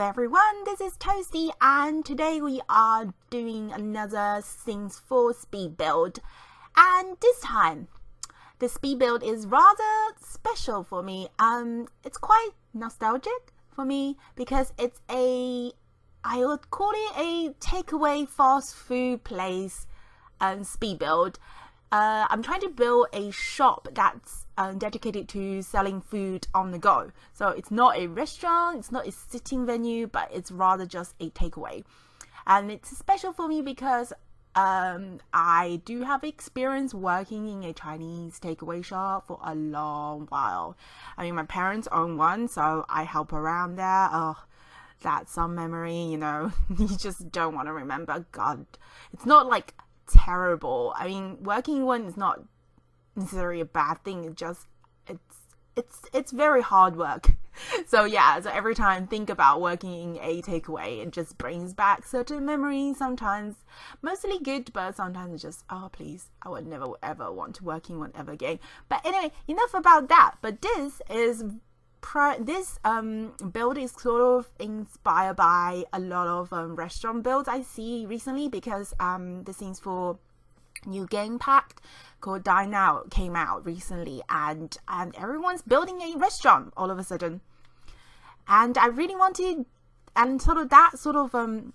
everyone, this is Toasty and today we are doing another SIMS 4 speed build, and this time the speed build is rather special for me. It's quite nostalgic for me because it's I would call it a takeaway fast food place speed build. I'm trying to build a shop that's dedicated to selling food on the go. So it's not a restaurant, it's not a sitting venue, but it's rather just a takeaway. And it's special for me because I do have experience working in a Chinese takeaway shop for a long while. I mean, my parents own one, so I help around there. Oh, that's some memory, you know. You just don't want to remember. God, it's not like terrible. I mean, working in one is not necessarily a bad thing. It's very hard work. So yeah, so every time I think about working in a takeaway, it just brings back certain memories. Sometimes mostly good, but sometimes it's just, oh please, I would never ever want to work in one ever again. But anyway, enough about that. But this build is sort of inspired by a lot of restaurant builds I see recently, because the SIMS for new game pack called Dine Out came out recently, and everyone's building a restaurant all of a sudden, and I really wanted, and that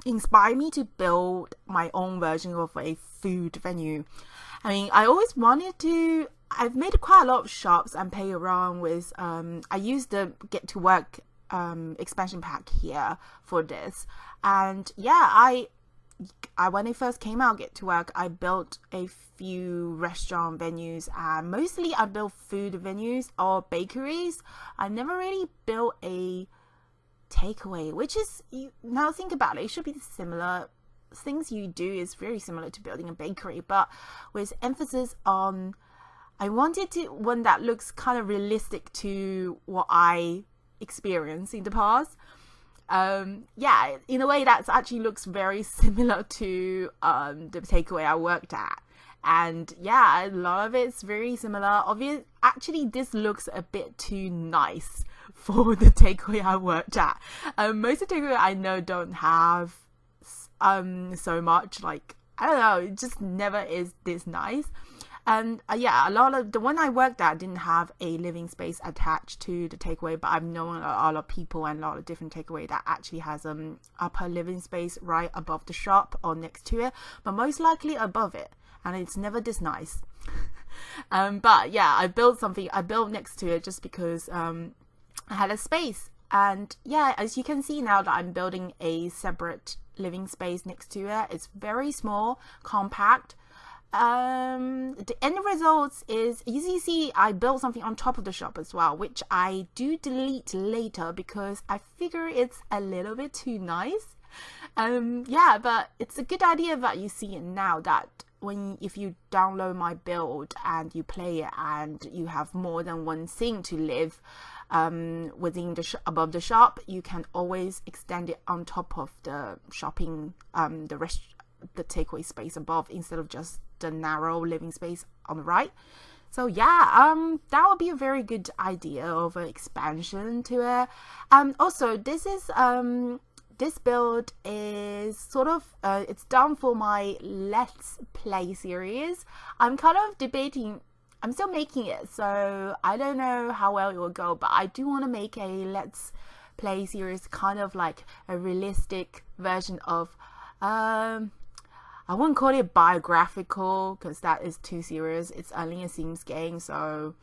inspired me to build my own version of a food venue. I mean, I always wanted to. I've made quite a lot of shops and play around with, I used the Get to Work expansion pack here for this. And yeah, I when it first came out, Get to Work, I built a few restaurant venues, and mostly I built food venues or bakeries. I never really built a takeaway, which is, now think about it, it should be similar. Things you do is very similar to building a bakery, but with emphasis on, I wanted to one that looks kind of realistic to what I experienced in the past. Yeah, in a way that actually looks very similar to the takeaway I worked at. And yeah, a lot of it's very similar. Actually, this looks a bit too nice for the takeaway I worked at. Most of the takeaway I know don't have so much, like, I don't know, it just never is this nice. And yeah, a lot of the one I worked at didn't have a living space attached to the takeaway, but I've known a lot of people and a lot of different takeaway that actually has upper living space right above the shop or next to it, but most likely above it, and it's never this nice. But yeah, I built next to it just because I had a space. And yeah, as you can see now that I'm building a separate living space next to it, it's very small, compact. The end results is, you see, I built something on top of the shop as well, which I do delete later because I figure it's a little bit too nice. Yeah, but it's a good idea that you see it now, that if you download my build and you play it and you have more than one thing to live within above the shop, you can always extend it on top of the shopping, the takeaway space above, instead of just the narrow living space on the right. So yeah, that would be a very good idea of an expansion to it. Also, this build is sort of it's done for my Let's Play series. I'm kind of debating, I'm still making it, so I don't know how well it will go, but I do want to make a Let's Play series, kind of like a realistic version of I wouldn't call it biographical because that is too serious. It's only a SIMS game, so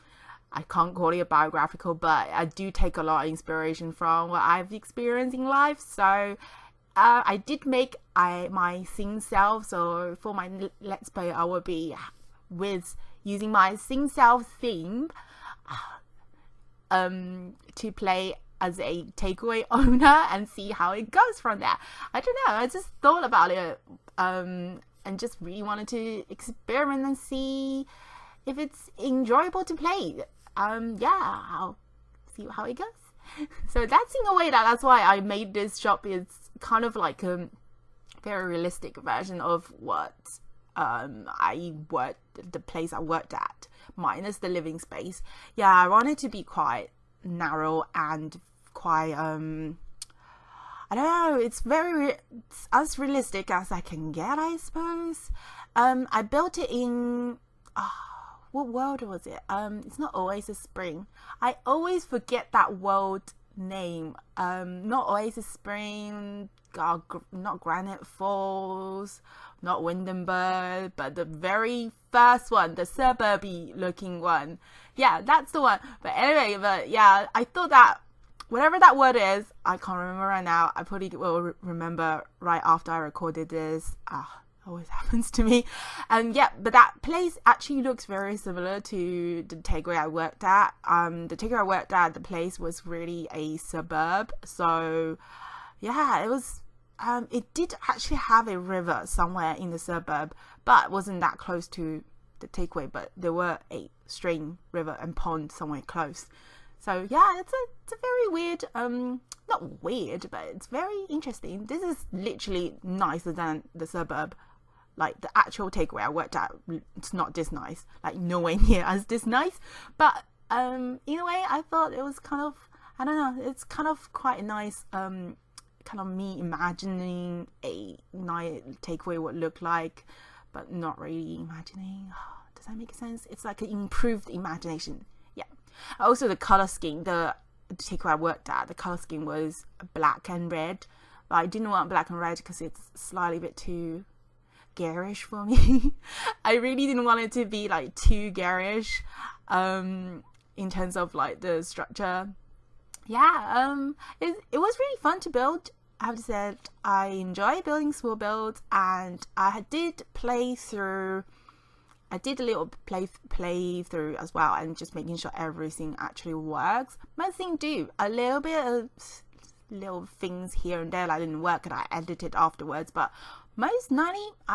I can't call it biographical, but I do take a lot of inspiration from what I've experienced in life. So I did make my SIMS self, so for my Let's Play I will be using my SIMS self theme to play as a takeaway owner and see how it goes from there. I don't know, I just thought about it and just really wanted to experiment and see if it's enjoyable to play. Yeah, I'll see how it goes. So that's in a way that's why I made this shop. It's kind of like a very realistic version of what the place I worked at, minus the living space. Yeah, I wanted to be quite narrow and quite I don't know, it's it's as realistic as I can get, I suppose. I built it in, what world was it? It's not Oasis Spring. I always forget that world name. Not Oasis Spring, not Granite Falls, not Windenburg, but the very first one, the suburby looking one. Yeah, that's the one. But anyway, yeah, I thought that whatever that word is, I can't remember right now. I probably will remember right after I recorded this. Always happens to me. And yeah, but that place actually looks very similar to the takeaway I worked at. The takeaway I worked at, the place was really a suburb. So yeah, it was, it did actually have a river somewhere in the suburb, but wasn't that close to the takeaway, but there were a stream, river and pond somewhere close. So yeah, it's a very weird, not weird, but it's very interesting. This is literally nicer than the suburb. Like the actual takeaway I worked at, it's not this nice, like nowhere near as this nice. But in a way, I thought it was kind of, I don't know, it's kind of quite a nice, kind of me imagining a nice takeaway would look like, but not really imagining. Does that make sense? It's like an improved imagination. Yeah. Also the color scheme, the takeaway I worked at, the color scheme was black and red, but I didn't want black and red because it's slightly a bit too garish for me. I really didn't want it to be like too garish in terms of like the structure. Yeah, it was really fun to build. I have to say I enjoy building small builds, and I did a little playthrough as well, and just making sure everything actually works. Most things do. A little bit of little things here and there that didn't work and I edited afterwards, but I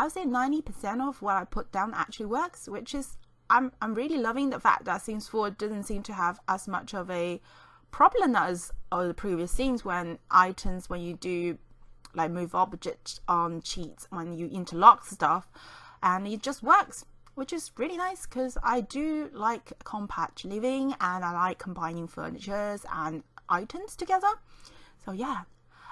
would say 90% of what I put down actually works, which is I'm really loving the fact that Sims 4 doesn't seem to have as much of a problem as the previous Sims, when you do like move objects on cheats, when you interlock stuff, and it just works, which is really nice because I do like compact living and I like combining furnitures and items together. So yeah.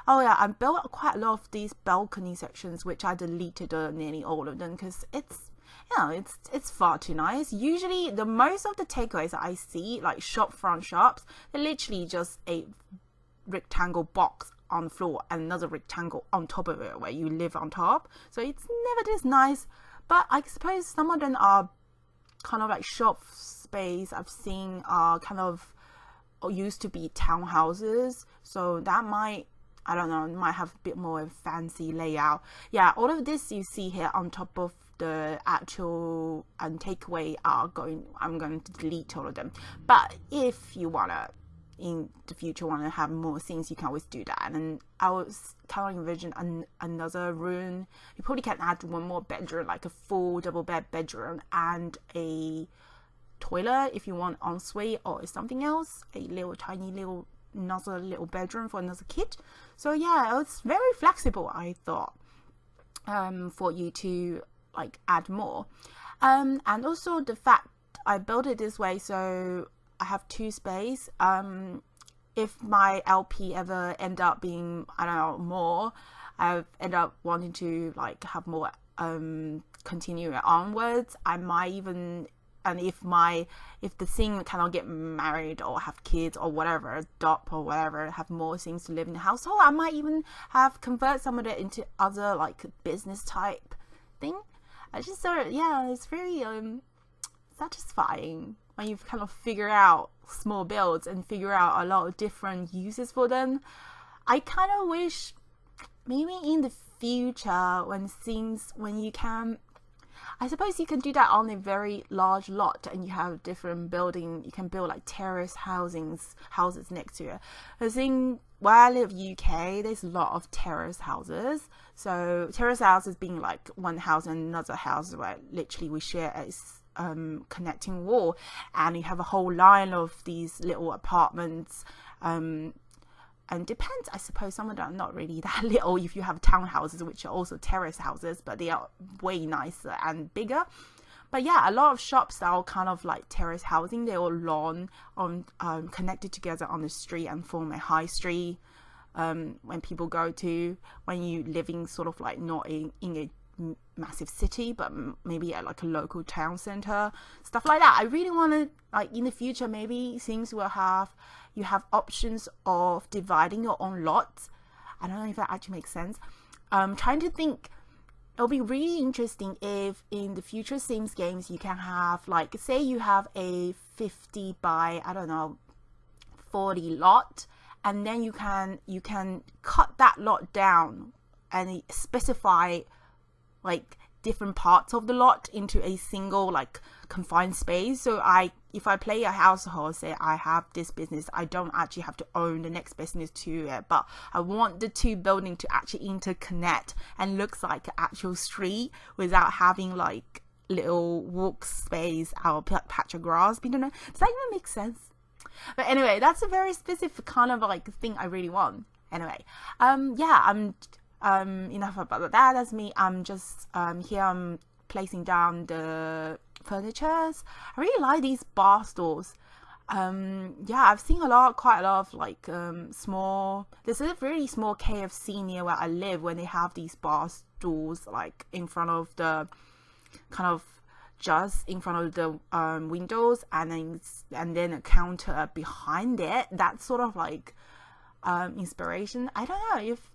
Oh yeah, I built quite a lot of these balcony sections, which I deleted nearly all of them because it's, you know, it's far too nice. Usually the most of the takeaways that I see, like front shops, they're literally just a rectangle box on the floor and another rectangle on top of it where you live on top. So it's never this nice, but I suppose some of them are kind of like shop space I've seen are kind of used to be townhouses, so that might, I don't know, might have a bit more fancy layout. Yeah, all of this you see here on top of the actual takeaway I'm going to delete all of them. But if you wanna in the future want to have more things, you can always do that. And I was kind of envision another room. You probably can add one more bedroom, like a full double bedroom and a toilet if you want ensuite or something else, a little tiny little another little bedroom for another kid. So yeah, it's very flexible, I thought, for you to like add more. And also the fact I built it this way, so I have two space. If my LP ever end up being, I don't know, more, I've end up wanting to like have more continue onwards, I might even, and if the thing cannot get married or have kids or whatever, adopt or whatever, have more things to live in the household, I might even have convert some of it into other like business type thing. I just sort of, yeah, it's very satisfying when you've kind of figure out small builds and figure out a lot of different uses for them. I kind of wish maybe in the future when you can, I suppose you can do that on a very large lot and you have different building, you can build like terrace houses next to it. I think where I live UK, there's a lot of terrace houses. So terrace houses being like one house and another house where literally we share a connecting wall, and you have a whole line of these little apartments, and depends, I suppose some of them are not really that little if you have townhouses which are also terrace houses, but they are way nicer and bigger. But yeah, a lot of shops are kind of like terrace housing. They're all lawn on connected together on the street and form a high street when people go to, when you living sort of like not in a massive city, but maybe at like a local town center, stuff like that. I really want to, like, in the future, maybe Sims will have, you have options of dividing your own lots. I don't know if that actually makes sense. Trying to think, it'll be really interesting if in the future Sims games you can have, like, say you have a 50 by, I don't know, 40 lot, and then you can cut that lot down and specify like different parts of the lot into a single like confined space. So if I play a household, say I have this business, I don't actually have to own the next business to it, but I want the two buildings to actually interconnect and looks like an actual street without having like little walk space or patch of grass. But, does that even make sense? But anyway, that's a very specific kind of like thing I really want. Anyway, enough about that. That's me. I'm just here. I'm placing down the furnitures. I really like these bar stools. I've seen quite a lot of like small. There's a really small KFC near where I live when they have these bar stools like in front of the kind of just in front of the windows, and then a counter behind it. That's sort of like inspiration. I don't know if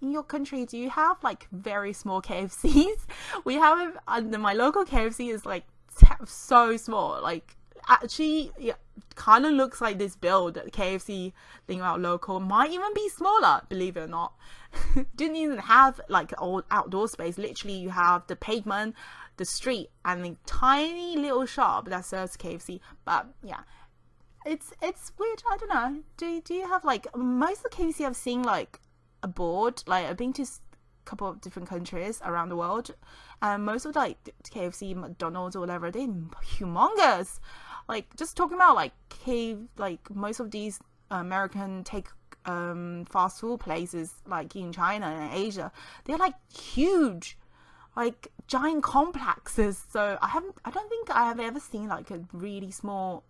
in your country, do you have like very small KFCs? We have my local KFC is like so small. Like actually, yeah, kind of looks like this build that KFC thing about local might even be smaller. Believe it or not, didn't even have like old outdoor space. Literally, you have the pavement, the street, and a tiny little shop that serves KFC. But yeah, it's weird. I don't know. Do you have like most of the KFC I've seen like a board? Like I've been to a couple of different countries around the world, and most of like KFC, McDonald's or whatever, they're humongous. Like just talking about like most of these American fast food places like in China and Asia, they're like huge, like giant complexes. So I don't think I have ever seen like a really small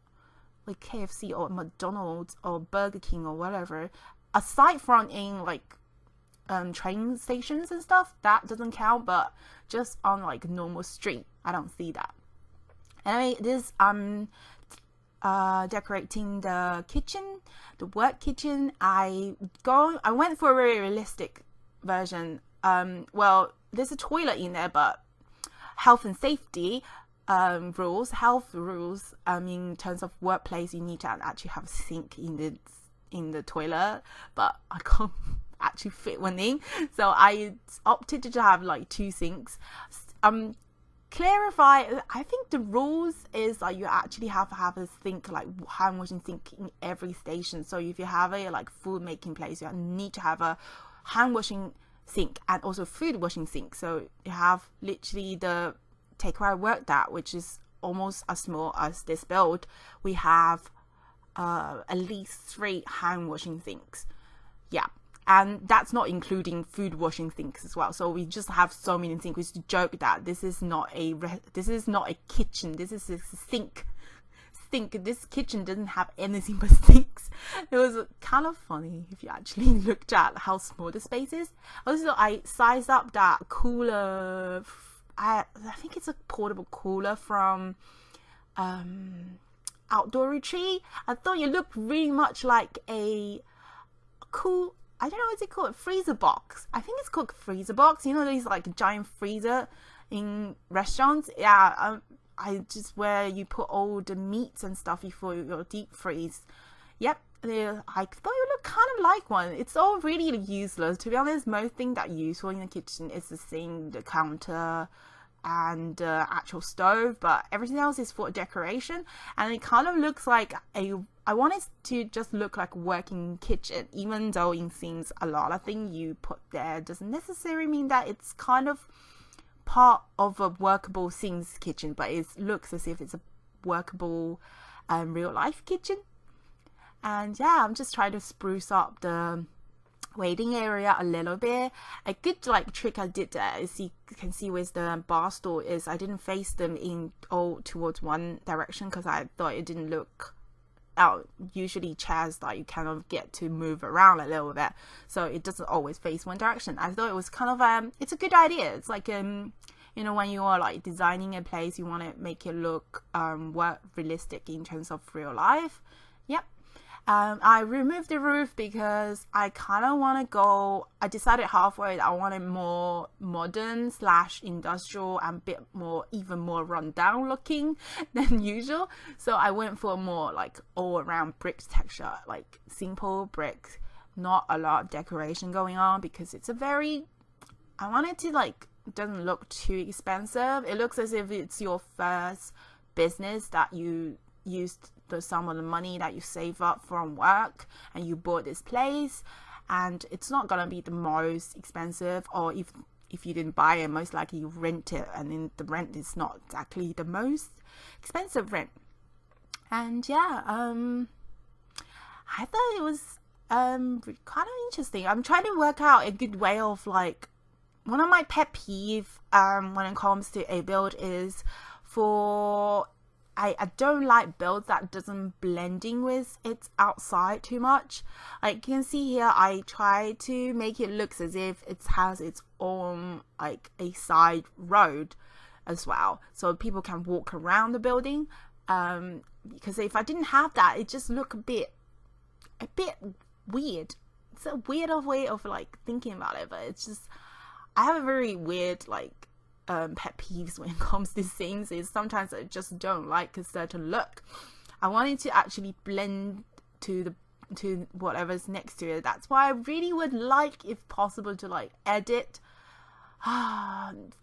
like KFC or McDonald's or Burger King or whatever, aside from in like train stations and stuff. That doesn't count, but just on like normal street, I don't see that. Anyway, this decorating the kitchen, the work kitchen. I went for a very realistic version. Well, there's a toilet in there, but health and safety health rules, in terms of workplace, you need to actually have a sink in the toilet, but I can't actually fit one in, so I opted to have like 2 sinks. Clarify, I think the rules is like you actually have to have a sink, like hand washing sink in every station. So if you have a like food making place, you need to have a hand washing sink and also food washing sink. So you have literally the take where I worked at, which is almost as small as this build. We have at least 3 hand washing sinks. Yeah, and that's not including food washing sinks as well. So we just have so many sinks. We used to joke that this is not a kitchen. This is a sink. This kitchen doesn't have anything but sinks. It was kind of funny if you actually looked at how small the space is. Also, I sized up that cooler. I think it's a portable cooler from Outdoor Retreat. I thought it looked really much like a cool, I don't know what's it called, freezer box. I think it's called freezer box. You know these like giant freezer in restaurants? Yeah, I just where you put all the meats and stuff before your deep freeze. Yep, I thought it looked kind of like one. It's all really useless. To be honest, most thing that useful in the kitchen is the sink, the counter, and the actual stove, but everything else is for decoration. And it kind of looks like I want it to just look like a working kitchen, even though in Sims a lot of things you put there doesn't necessarily mean that it's kind of part of a workable Sims kitchen, but it looks as if it's a workable real life kitchen. And yeah, I'm just trying to spruce up the waiting area a little bit. A good like trick I did there is you can see where the bar stool is. I didn't face them in all towards one direction because I thought it didn't look usually chairs that you kind of get to move around a little bit, so it doesn't always face one direction. I thought it was kind of it's a good idea. It's like you know, when you are like designing a place, you want to make it look work realistic in terms of real life. Yep. I removed the roof because I kind of want to go, I decided halfway that I wanted more modern / industrial and bit more, even more rundown looking than usual. So I went for a more like all around brick texture, like simple bricks, not a lot of decoration going on, because it's a very, I want it to like, doesn't look too expensive. It looks as if it's your first business that you used some of the money that you save up from work and you bought this place, and it's not gonna be the most expensive, or if you didn't buy it, most likely you rent it, and then the rent is not exactly the most expensive rent. And yeah, I thought it was kind of interesting. I'm trying to work out a good way of like, one of my pet peeve when it comes to a build is for I don't like builds that doesn't blending with its outside too much. Like you can see here, I try to make it look as if it has its own like a side road as well, so people can walk around the building. Because if I didn't have that, it just look a bit weird. It's a weird way of like thinking about it, but it's just, I have a very weird like pet peeves when it comes to things. Is sometimes I just don't like a certain look. I want it to actually blend to whatever's next to it. That's why I really would like, if possible, to like edit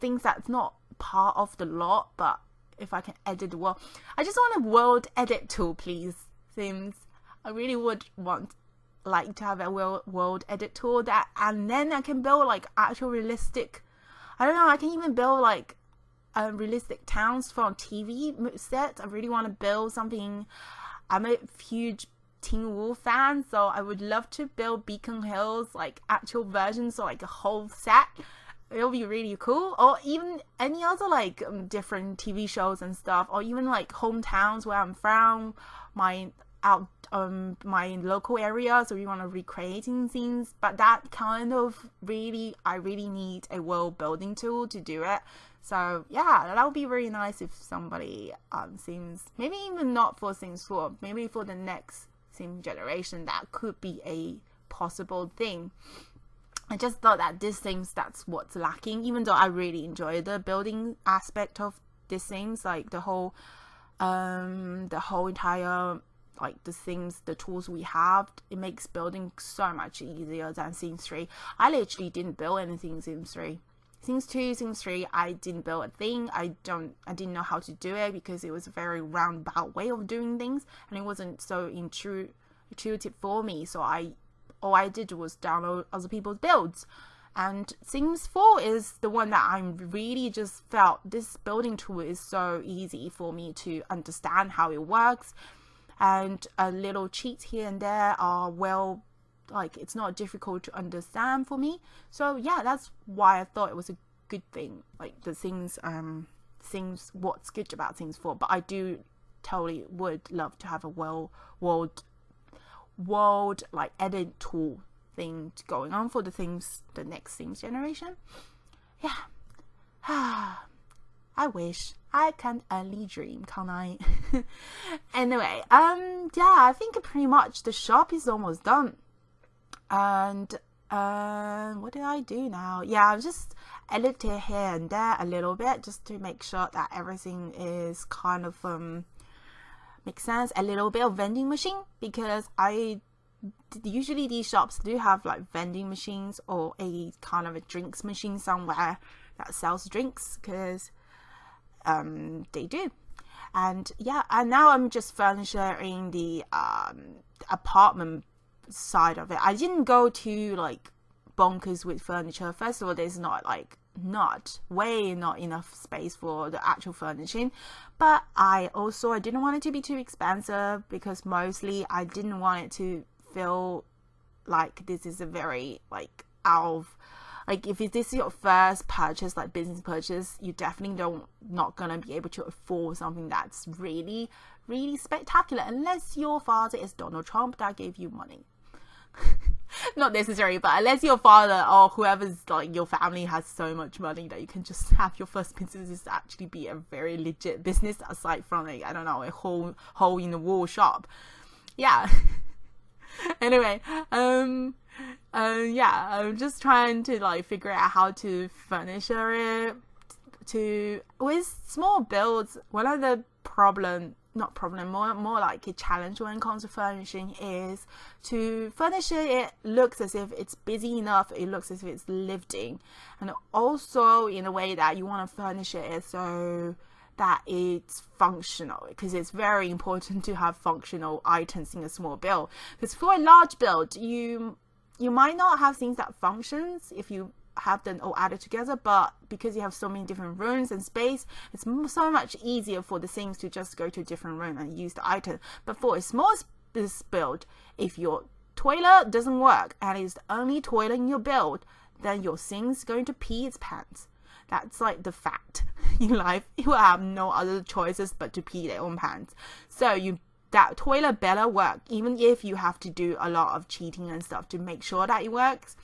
things that's not part of the lot, but if I can edit the world, I just want a world edit tool, please, Sims. I really would like to have a world edit tool that, and then I can build like actual realistic, I don't know, I can even build like realistic towns from TV sets. I really want to build something. I'm a huge Teen Wolf fan, so I would love to build Beacon Hills like actual versions, so like a whole set. It'll be really cool. Or even any other like different TV shows and stuff, or even like hometowns where I'm from, my local area, so we want to recreating scenes. But that kind of I really need a world building tool to do it. So yeah, that would be very nice if somebody Sims, maybe even not for Sims 4, maybe for the next Sim generation, that could be a possible thing. I just thought that this Sims, that's what's lacking, even though I really enjoy the building aspect of this Sims, like the whole entire like the Sims, the tools we have, it makes building so much easier than Sims 3. I literally didn't build anything in Sims 3. Sims 2, Sims 3, I didn't build a thing. I didn't know how to do it because it was a very roundabout way of doing things, and it wasn't so intuitive for me. So all I did was download other people's builds. And Sims 4 is the one that I'm really just felt this building tool is so easy for me to understand how it works. And a little cheats here and there are well, like it's not difficult to understand for me. So yeah, that's why I thought it was a good thing, like the things what's good about Sims 4. But I do totally would love to have a world like edit tool thing going on for the next Sims generation. Yeah. I wish. I can only dream, can't I? Anyway, yeah, I think pretty much the shop is almost done. And what did I do now? Yeah, I've just edited here and there a little bit just to make sure that everything is kind of makes sense. A little bit of vending machine, because usually these shops do have like vending machines or a kind of a drinks machine somewhere that sells drinks, because they do. And yeah, and now I'm just furnishing the apartment side of it. I didn't go to like bonkers with furniture. First of all, there's not enough space for the actual furnishing, but I didn't want it to be too expensive, because mostly I didn't want it to feel like this is a very like out Like if this is your first purchase, like business purchase, you definitely not gonna be able to afford something that's really, really spectacular unless your father is Donald Trump that gave you money. Not necessary, but unless your father or whoever's like your family has so much money that you can just have your first business actually be a very legit business aside from like, I don't know, a hole in the wall shop. Yeah. Anyway, yeah, I'm just trying to like figure out how to furnish it with small builds. One of the more like a challenge when it comes to furnishing is to furnish it looks as if it's busy enough, it looks as if it's lived in, and also in a way that you want to furnish it so that it's functional, because it's very important to have functional items in a small build. Because for a large build, you might not have things that functions if you have them all added together, but because you have so many different rooms and space, it's so much easier for the things to just go to a different room and use the item. But for a small build, if your toilet doesn't work and it's the only toilet in your build, then your thing's going to pee its pants. That's like the fact in life. You have no other choices but to pee their own pants. So that toilet better work, even if you have to do a lot of cheating and stuff to make sure that it works.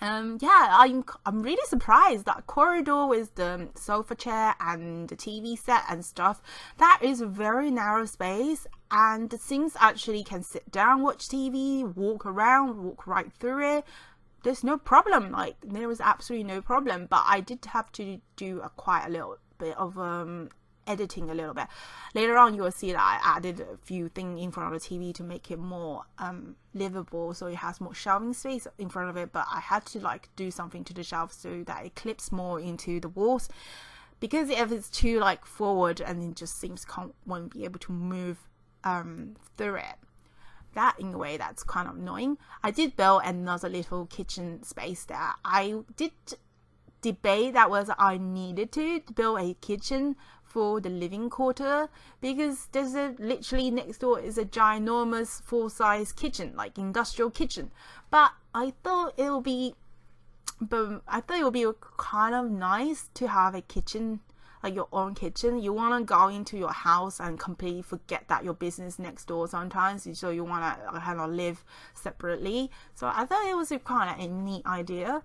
Yeah, I'm really surprised that corridor with the sofa chair and the TV set and stuff, that is a very narrow space, and the things actually can sit down, watch TV, walk around, walk right through it. There's no problem. Like, there was absolutely no problem, but I did have to do quite a little bit of editing a little bit. Later on you will see that I added a few things in front of the TV to make it more livable, so it has more shelving space in front of it, but I had to like do something to the shelves so that it clips more into the walls, because if it's too like forward and it just seems won't be able to move through it. That in a way that's kind of annoying. I did build another little kitchen space there. I did debate that whether I needed to build a kitchen for the living quarter, because there's literally next door is a ginormous full-size kitchen, like industrial kitchen. But I thought it would be kind of nice to have a kitchen, like your own kitchen. You want to go into your house and completely forget that your business next door sometimes, so you want to kind of live separately. So I thought it was a kind of a neat idea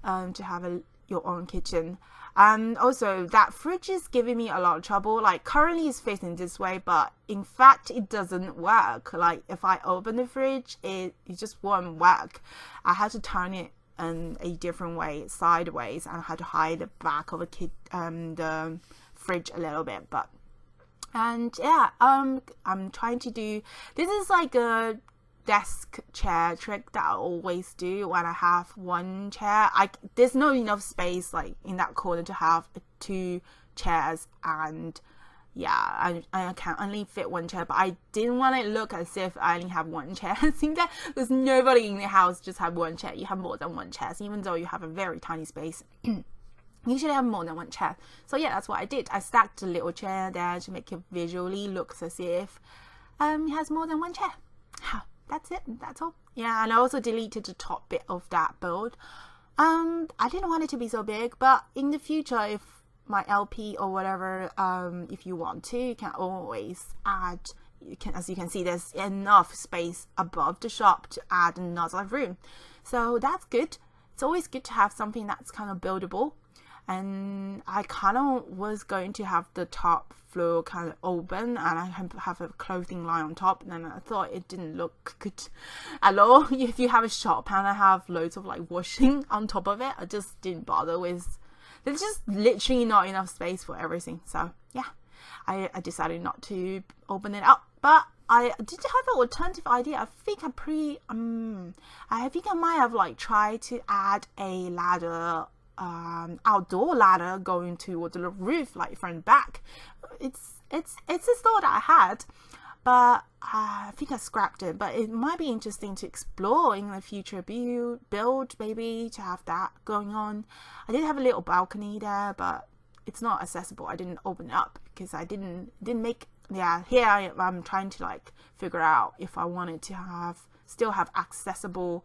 to have your own kitchen. Also, that fridge is giving me a lot of trouble. Like, currently it's facing this way, but in fact it doesn't work. Like, if I open the fridge, it just won't work. I had to turn it in a different way, sideways, and I had to hide the back of the fridge a little bit. But and yeah, I'm trying to do this is like a desk chair trick that I always do when I have one chair. There's not enough space like in that corner to have two chairs, and yeah, I can only fit one chair, but I didn't want it to look as if I only have one chair. I think that there's nobody in the house just have one chair. You have more than one chair, so even though you have a very tiny space you should have more than one chair. So yeah, that's what I did. I stacked a little chair there to make it visually look as if it has more than one chair. That's it. That's all. Yeah, and I also deleted the top bit of that build. I didn't want it to be so big, but in the future, if my LP or whatever, if you want to, you can always add. As you can see, there's enough space above the shop to add another room, so that's good. It's always good to have something that's kind of buildable. And I kind of was going to have the top floor kind of open, and I have a clothing line on top, and then I thought it didn't look good at all. If you have a shop and I have loads of like washing on top of it, I just didn't bother with. There's just literally not enough space for everything. So yeah, I decided not to open it up. But I did have an alternative idea. I think I might have like tried to add a ladder, outdoor ladder going toward the roof, like front and back. It's a thought that I had, but I think I scrapped it. But it might be interesting to explore in the future build, maybe, to have that going on. I did have a little balcony there, but it's not accessible. I didn't open it up because I didn't make. Yeah, here I'm trying to like figure out if I wanted to still have accessible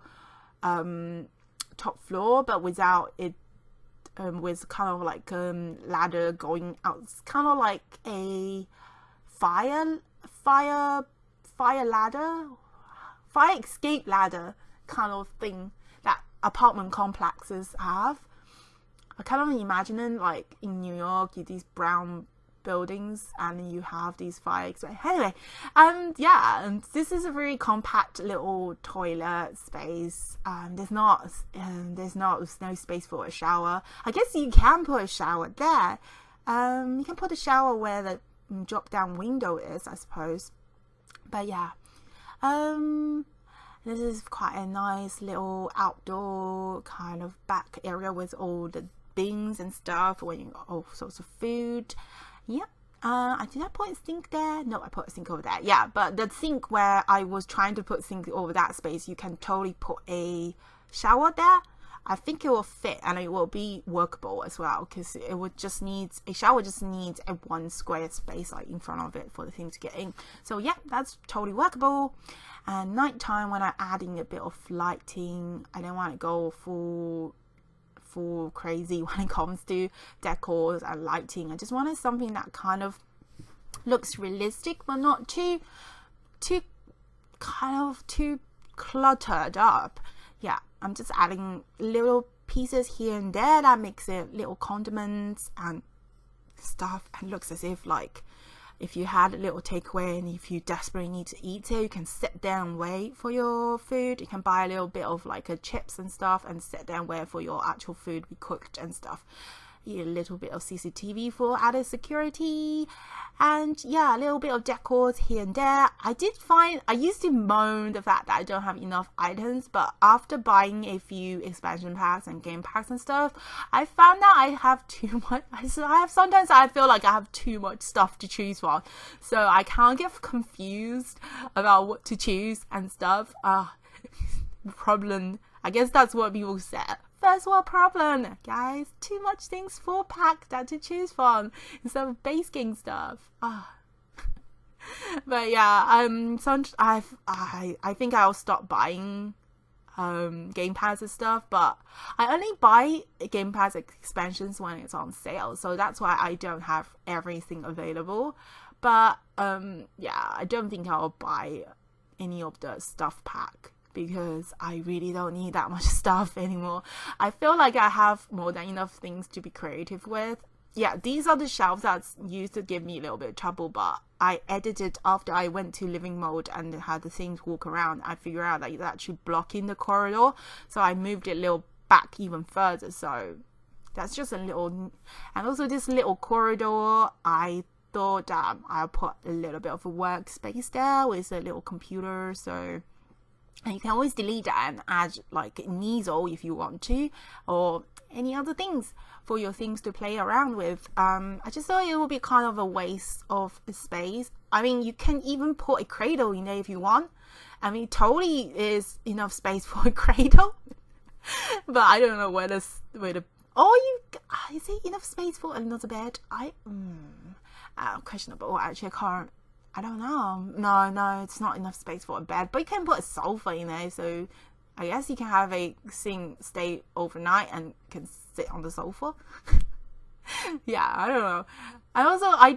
top floor, but without it, with kind of like ladder going out. It's kind of like a fire ladder, fire escape ladder kind of thing that apartment complexes have. I kind of imagining like in New York, these brown buildings and you have these fire exit. Anyway, yeah, and this is a very compact little toilet space. There's no space for a shower. I guess you can put a shower there. You can put a shower where the drop down window is, I suppose. But yeah, this is quite a nice little outdoor kind of back area with all the bins and stuff when you got all sorts of food. Yep. Did I put a sink there? No, I put a sink over there. Yeah, but the sink where I was trying to put sink over that space, you can totally put a shower there. I think it will fit and it will be workable as well, because it would just needs a shower, just needs a one square space like in front of it for the thing to get in. So yeah, that's totally workable. And nighttime, when I'm adding a bit of lighting, I don't want to go full crazy when it comes to decors and lighting. I just wanted something that kind of looks realistic but not too cluttered up. Yeah, I'm just adding little pieces here and there that makes it little condiments and stuff, and looks as if like if you had a little takeaway and if you desperately need to eat it, you can sit there and wait for your food. You can buy a little bit of like a chips and stuff and sit there and wait for your actual food to be cooked and stuff. A little bit of CCTV for added security, and yeah, a little bit of decors here and there. I used to moan the fact that I don't have enough items, but after buying a few expansion packs and game packs and stuff, I found out I have too much. Sometimes I feel like I have too much stuff to choose from, so I can't get confused about what to choose and stuff. Problem. I guess that's what people said. First world problem, guys. Too much things for packed that to choose from instead of base game stuff. But yeah, I think I'll stop buying game pass and stuff, but I only buy game pass expansions when it's on sale, so that's why I don't have everything available. But yeah, I don't think I'll buy any of the stuff pack, because I really don't need that much stuff anymore. I feel like I have more than enough things to be creative with. Yeah, these are the shelves that used to give me a little bit of trouble, but I edited after I went to living mode and had the things walk around. I figured out that it's actually blocking the corridor, so I moved it a little back even further. So that's just a little, and also this little corridor, I thought that I'll put a little bit of a workspace there with a little computer, so. And you can always delete that and add like an easel if you want to, or any other things for your things to play around with. I just thought it would be kind of a waste of space. I mean, you can even put a cradle in there if you want. I mean, totally is enough space for a cradle. But I don't know where is it enough space for another bed? Questionable. Actually, I don't know. No, it's not enough space for a bed, but you can put a sofa in there, so I guess you can have a thing stay overnight and can sit on the sofa. Yeah, I don't know. And also, I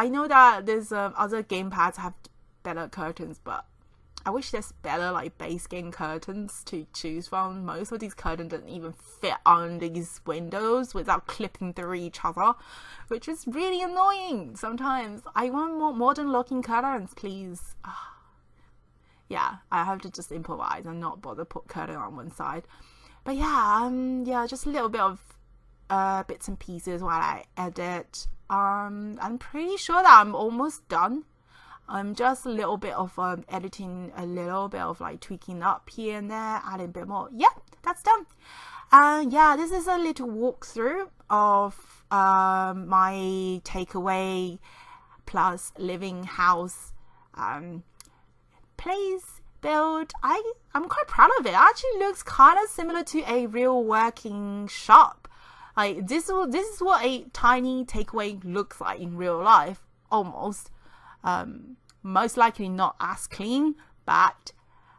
know that there's other game pads have better curtains, but I wish there's better like base game curtains to choose from. Most of these curtains don't even fit on these windows without clipping through each other, which is really annoying sometimes. I want more modern looking curtains, please. Yeah, I have to just improvise and not bother put curtain on one side. But yeah, just a little bit of bits and pieces while I edit. I'm pretty sure that I'm almost done. Just a little bit of editing, a little bit of like tweaking up here and there, adding a bit more. Yeah, that's done. Yeah, this is a little walkthrough of my takeaway plus living house place build. I'm quite proud of it. It actually looks kind of similar to a real working shop. Like this is what a tiny takeaway looks like in real life, almost. Most likely not as clean, but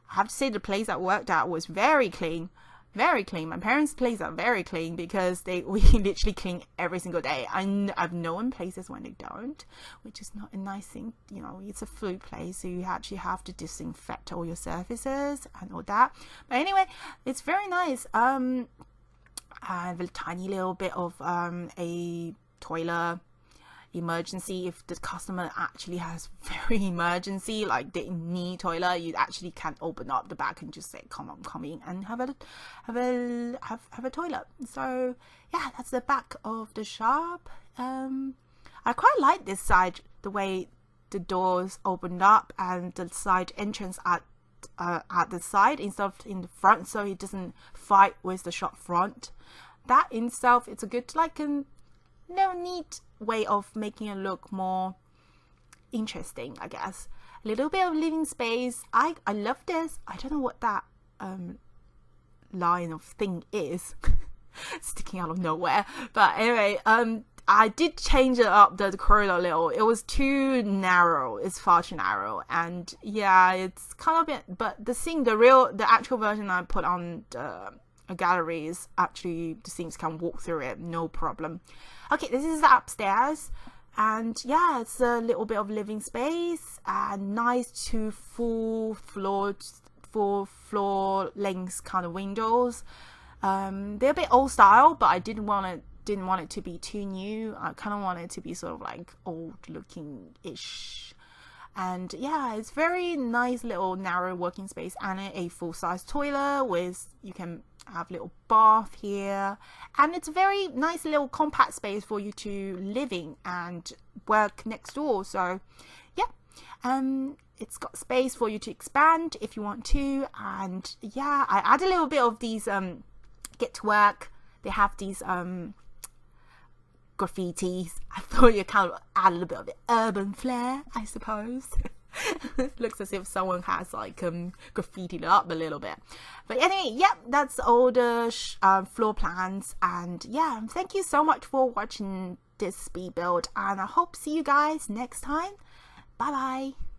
I have to say the place I worked at was very clean. very clean. My parents' place are very clean because we literally clean every single day. I've known places when they don't, which is not a nice thing. You know, it's a food place, so you actually have to disinfect all your surfaces and all that. But anyway, it's very nice. I have a tiny little bit of a toilet emergency. If the customer actually has very emergency, like they need toilet, you actually can open up the back and just say, come in and have a toilet. So yeah, that's the back of the shop. I quite like this side, the way the doors opened up and the side entrance at the side instead of in the front, so it doesn't fight with the shop front. That in itself, it's a good neat way of making it look more interesting, I guess. A little bit of living space. I love this. I don't know what that line of thing is sticking out of nowhere, but anyway, I did change it up, the corridor a little. It was too narrow. It's far too narrow, and yeah, it's kind of bit. But the actual version I put on the gallery is actually the Sims can walk through it, no problem. Okay, this is the upstairs, and yeah, it's a little bit of living space and nice to full floor length kind of windows. They're a bit old style, but I didn't want it to be too new. I kind of want it to be sort of like old looking ish. And yeah, it's very nice little narrow working space and a full-size toilet with, you can have little bath here, and it's a very nice little compact space for you to live in and work next door. So yeah, it's got space for you to expand if you want to. And yeah, I add a little bit of these get to work, they have these graffitis. I thought you kind of add a little bit of the urban flair, I suppose. Looks as if someone has like graffitied it up a little bit. But anyway, yeah, that's all the floor plans. And yeah, thank you so much for watching this speed build, and I hope to see you guys next time. Bye bye.